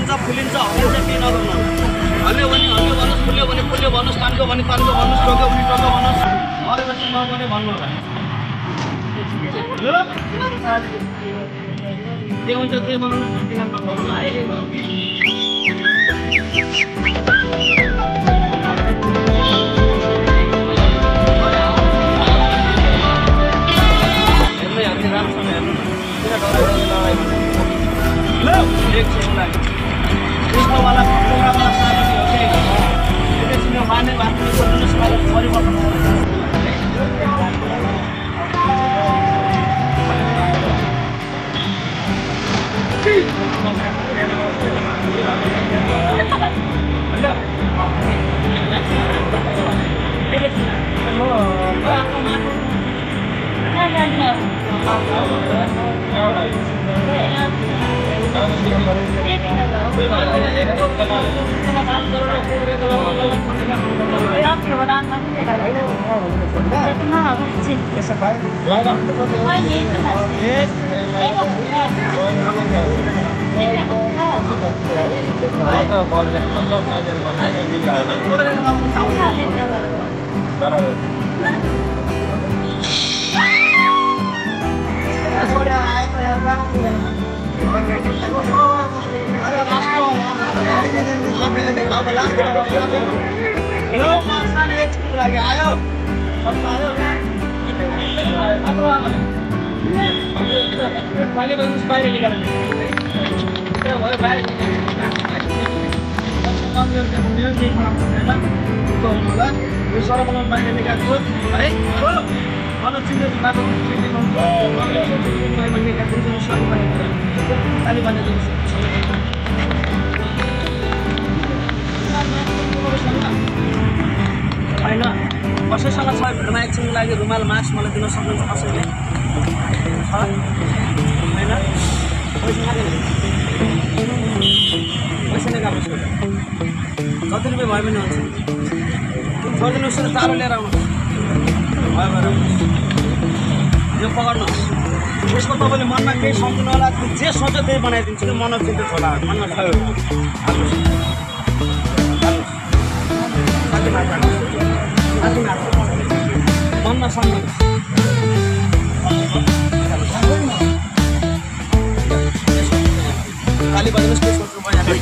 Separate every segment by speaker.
Speaker 1: हल्लिन्छ फुलिन्छ हल्लिन्छ केही नगर्नु हल्यो भने हल्यो भन्नुहोस् फुल्यो भने फुल्यो भन्नुहोस् तान्को भने तान्को भन्नुहोस् टोक्यो भने टोक्यो भन्नुहोस् अरूपछि नगर्ने भन्नु होला के हुन्छ के बनाउनु वाला माने बात कसैसँग छ भेटमा एकछिनको लागि रुमाल मास्क मलाई दिन सक्नुहुन्छ कसैले होइन पैसा निकाल्नु कति रुपियाँ भयो भने हुन्छ गरिदिनुहोस् न चारो लिएर आउनुहोस् भयो भएर यो पकड्नुहोस् यसको तपाईँले मनमा केही सम्झिनु होला जे सोच्यो त्यही बनाइदिन्छु कि मन चिन्तित होला मनमा भयो मनमा सम्झिनुहोस् खाली बजाउनुहोस् के सोच्नु भइहाल्यो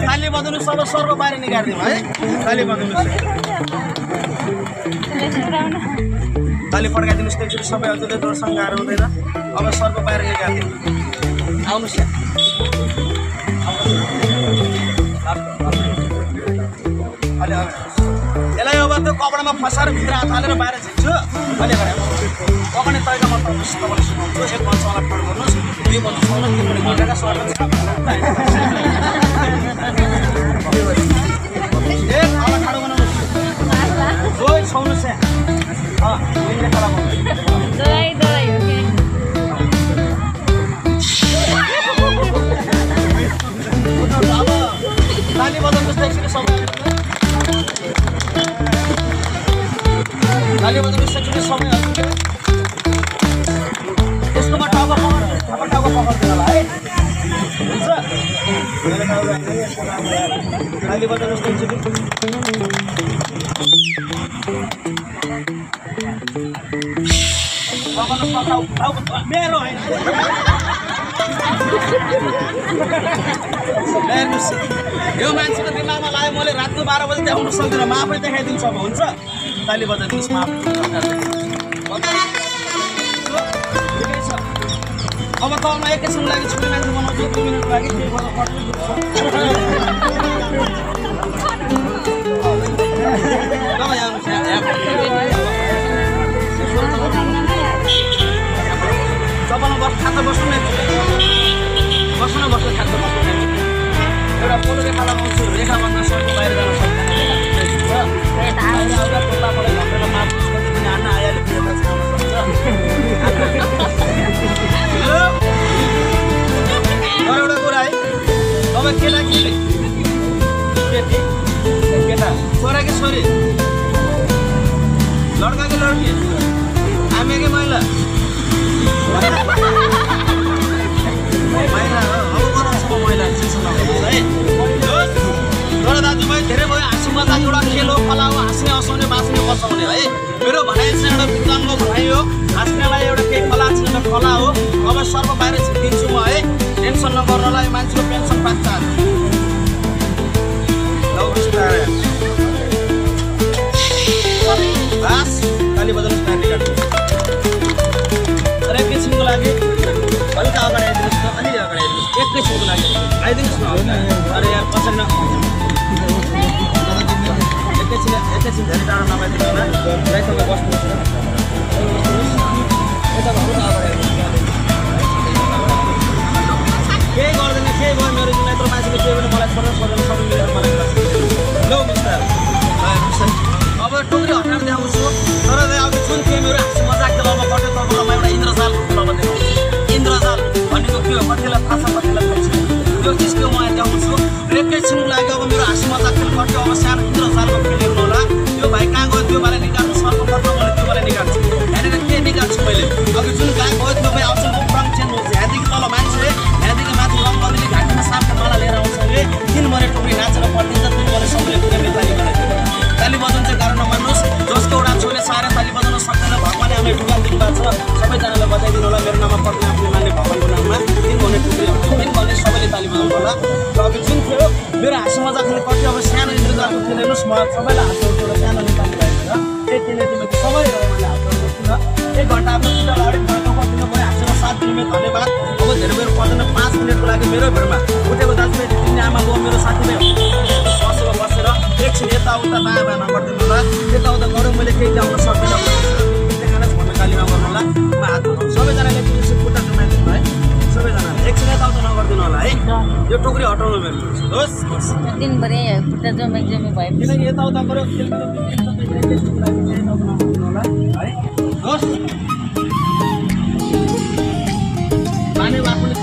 Speaker 1: ताली बजाउनु सब सर्व बाहिर निकालिदिउँ है ताली बजाउनुहोस् ताली पड्काइदिनुहोस् त्यसरी सबै हजुरले जोडसँग गाह्रो हुँदैन अब सर्व बाहिर निकालिदिउँ आउनुहोस् यसलाई अब त्यो कपडामा फसाएर भित्र हात हालेर बाहिर छिर्छु अहिले पकाउने तरिकामा तपाईँले सिकाउँछु एक बन्चवाला फोन गर्नुहोस् दुई बन्च सुन्नुहोस् तिमीले गइरहेका सर्व ठाडो बनाउनुहोस् दोइ छाउनुहोस् ताली बजाउनुहोस् त्यसरी सबै ताली बजाउनुहोस् त्यसरी सबै हजुरले त्यसकोमा टाउको पकड्दैन होला है हुन्छ ताली बजाउनुहोस् त्यसरी मेरो होइन यो मान्छेको दिमागमा लाग्यो मैले रातको 12 बजी देखाउनु सक्दिनँ म आफै देखाइदिन्छु अब हुन्छ ताली बजाइदिनुहोस् म अब तपाईँलाई एकैछिनको लागि छुट्टी मान्छे बनाउँछु 2 मिनटको लागि चपालमा बस्नु खाँदा बस्नु नै बस्नु बस्नु खाँदा बस्नु एउटा पोलो रेखा लगाउँछु रेखा बन्न सक्नु बाहिर जान सक्दैन एउटा कुरा है तपाईँ केलाई छोरी लड़का की लड़की आमे की महिला महिला अब बनाउँछु महिला है तर दाजुभाइ धेरै भयो हाँसी मजाक एउटा खेल हो कला हो हाँस्ने हँसाउने बाँच्ने बसाउने है मेरो भनाइ चाहिँ एउटा विज्ञानको भनाइ हो हाँस्नेलाई एउटा केही कला छ एउटा कला हो अब सर्व बाहिर छिर्दिन्छु म है टेन्सन नगर्नलाई मान्छेको पेन्सन पान्छ बास ताली बजाउनु ताली काट्नु तर एकैछिनको लागि अलिक अगाडि आइदिनुहोस् न अलि अगाडि आइदिनुहोस् एकैछिनको लागि आइदिनुहोस् न अरे यार पछाडि एकैछिन धेरै टाढो नभइदिनु होला गाई तपाईँ बस्नुहोस् न यता भन्नु अगाडि केही गर्दैन केही भयो मेरो जुन यत्रो मान्छेले केही पनि मलाई छोड्न सबै मिलेर मलाई लौ मिस्टर अब टोकरी हटाएर देखाउँछु तर अब जुन थियो मेरो हाँसी मजाक खेलाउन पर्थ्यो तपाईँलाई म एउटा इन्द्रजाल खेलाउन देखाउँछु इन्द्रजाल भनेको के हो कतिलाई थाहा छ कतिलाई थाहा छैन त्यो चिजको म देखाउँछु एकैछिनको लागि अब मेरो हाँसी मजाक खेल्नु पर्थ्यो अब सानो इन्द्रजालको खेल हेर्नु होला त्यो भाइ कहाँ गयो त्यो भाइलाई निकाल्नु सर्वप्रथम मैले त्यो भाइलाई निकाल्छु यहाँनिर के निकाल्छु मैले अब जुन गाई गयो त्यो भाइ आउँछ रङ चेन्ज हुन्छ यहाँदेखि तल मान्छे यहाँदेखि माथि रङ बदली घाँटीमा सापको माला लिएर आउँछ अरे 3 मरे टोकरी नाचेर पर्दिन्छ 3 मरे सबैले पुरै ताली बनाइदियो ताली बजाउनु चाहिँ गाह्रो नमान्नुहोस् जसको एउटा छोरीले साह्रै ताली बजाउन सक्दैन भगवानले हामीलाई ढुकाल दिनुभएको छ सबैजनाले बजाइदिनु होला मेरो नाममा पर्ने आफूले मान्ने भगवानको नाममा 3 भने टोकरी 3 भने सबैले ताली बजाउनु होला र अब जुन थियो मेरो हाँसी मजाक खेल्ने कति अब सानो इन्द्रजालको खेल हेर्नुहोस् म सबैलाई हात जोड्छु एउटा सानो नेपाली भएको छ त्यति नै तिमीले सबै मैले हात जोड्छु न 1 घन्टा आफ्नो खुट्टा अगाडि घन्टा कतिले भयो हाँसेर 7 दिन धन्यवाद अब धेरै बेर पर्दैन 5 मिनटको लागि मेरो भेडमा उठेको दाजुभाइ तिमी आमा बाउ मेरो साथीभाइ बसेर बसेर एकछिन यताउता बायाँ बायाँ नगरिदिनु होला यताउता गरौँ मैले केही ल्याउन सक्दिनँ त्यही कारण भन्न गालीमा गर्नु होला म हात धोनु सबैजनाले तिमीले खुट्टा कमाइदिनु है सबैजनाले एकछिन यताउता नगरिदिनु होला है यो टोकरी हटाउनु मेरो होस्
Speaker 2: दिनभरि खुट्टा जमेक जमे भयो
Speaker 1: किनकि यताउता गऱ्यो होला है होस् माने आफूले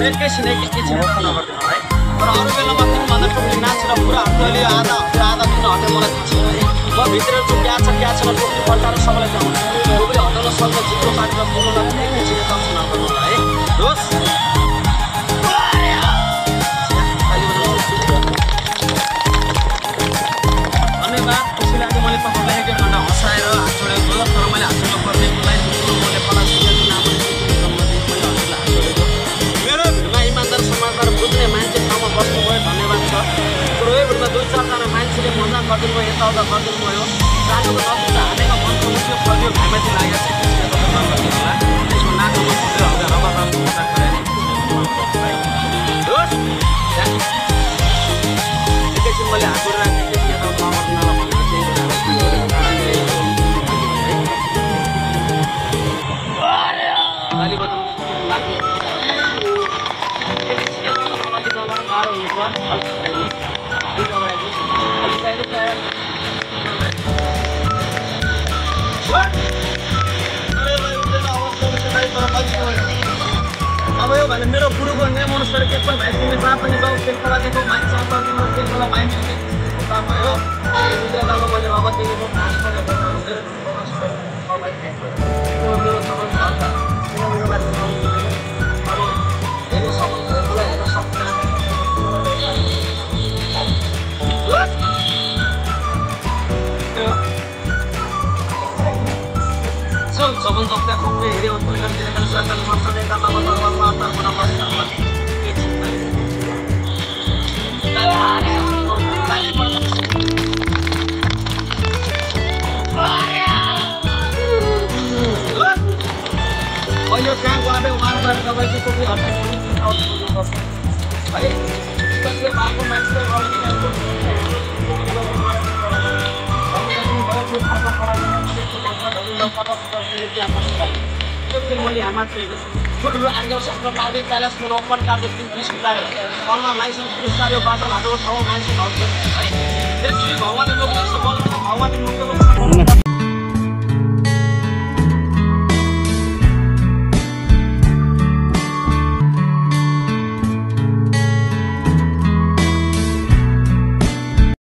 Speaker 1: एकैछिन नगरिदिनु है तर अरू बेलामा तिमीभन्दा टोकरी नाचेर पुरा हट्यो आधा दिन हट्यो मलाई थाहा छैन है म भित्र चाहिँ क्या छ टोकरी पल्टाएर सबैलाई देखाउँछु टोकरी हटाउन सक्ने जित्रो पारेर बोल्न एकैछिन टेन्सन नगर्नु होला है होस् धन्यवाद त्यसैले आज मैले तपाईँलाई 1 घन्टा हँसाएर हात जोडेको तर मैले हात जोड्नु पर्ने मलाई मैले कला सिकेको नाम समाजबाट बुझ्ने मान्छे ठाउँमा बस्नुभयो धन्यवाद छ तर यहीँबाट 2-4 जना मान्छेले मजाक गरिदिनु भयो यताउता गरिदिनु भयो जानुको नजिक हालेको मनको त्यो फल्यो घाइमाथि लागेको छ त्यसले तपाईँ नगरिदिनु होला त्यसको नाटकमा पुग्यो हल्का रमाइलो मजाक गरेर होस् एकैछिन मैले हात जोडेर एकैछिन यताउता नगरिदिनु होला भनेर ताली बजाउनु लाग्यो अब यो भने मेरो बुढोको नियम अनुसार के पनि भाइ तिमी जहाँ पनि जाऊ खेलको लागि मान्छे तिम्रो खेलको पाइन्छ भयो मित्रताको मैले अवधिको पास गरेको मेरो सबैभन्दा मेरो लागि अनि धेरै समस्याहरूलाई हेर्न सक्दैन Sobrang dokter ko hindi ako pinagdala sa kanila sa kanila mata ko na basta Oh, you're trying to have one of the ways to be out. Hey, but the Bible makes the भगवान